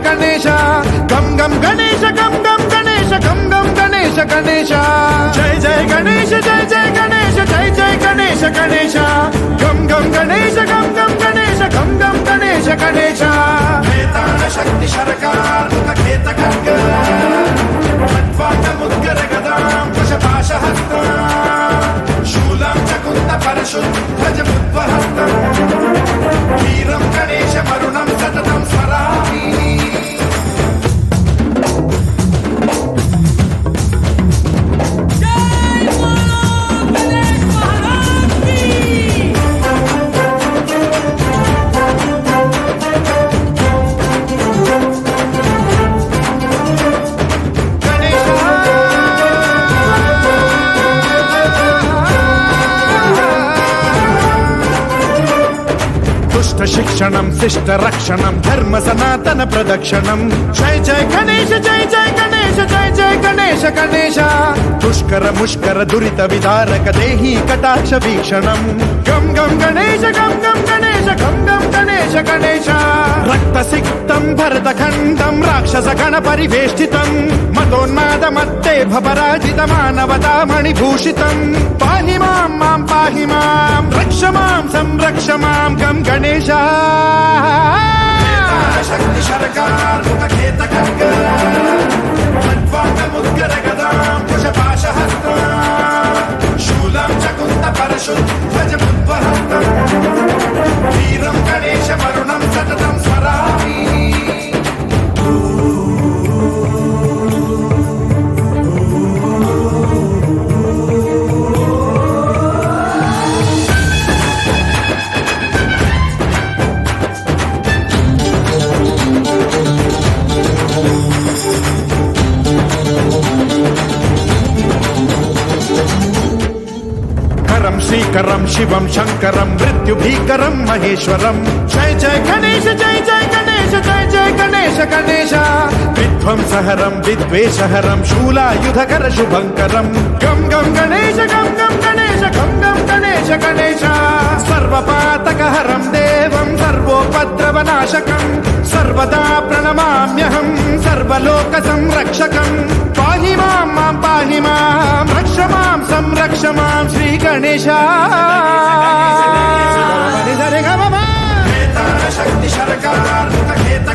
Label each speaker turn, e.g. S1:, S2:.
S1: గణేశ గం గం గణేశ గం గం గణేశ గం గం గణేశ గణేశ జై జై గణేశ జై జై గణేశ జై జై గణేశ గణేశ గం గం గణేశ గం గం గణేశ గం గం గణేశ గణేశ వేతాళ శక్తి శరకార్ ఖేత ఖడ్గ ఖడ్వాట ముద్గర గదాం కుశపాశ హస్త శూలం చకుంద పరశు ధ్వజ ముద్వహస్త వీరం గణేశ మరుణం సతతం స్మరామి శిక్షణం శిష్ట రక్షణం ధర్మ సనాతన ప్రదక్షిణం జై జై గణేశ జై జై గణేశ జై జై గణేశ గణేశ దుష్కర ముష్కర దురిత విదారక దేహి కటాక్ష వీక్షణం గం గం గణేశ గం గం గణేశ గం గం గణేశ గణేశ రక్త సిక్తం భరత ఖండం రాక్షస గణ పరివేష్టితం మతోన్మాద మత్తే భపరాజిత మానవతా మణిభూషితం పాహి మాం మాం పాహి మాం రక్ష మాం సంరక్ష మాం గం గణేశ శక్తి శరకార్ ఖేత ఖడ్గ ఖడ్వాట ముద్గర గదాం కుశపాశ హస్త శూలం చకుంద పరశు ధ్వజ ముద్వహస్త వీరం గణేశ మరుణం సతతం స్మరామి శ్రీకరం శివం శంకరం మృత్యుభీకరం మహేశ్వరం జై జై గణేశ జై జై గణేశ జై జై గణేశ గణేశ విధ్వంసహరం విద్వేషహరం శూలాయుధకర శుభంకరం గం గం గణేశ గం గం గణేశ గం గం గణేశ గణేశ సర్వపాతకహరం దేవం సర్వోపద్రవనాశకం సర్వదా ప్రణమామ్యహం సర్వలోక సంరక్షకం పాహి మాం మాం పాహి మాం రక్ష మాం సంరక్ష మాం శ్రీ గణేశ శక్తి శరకార్ ఖేత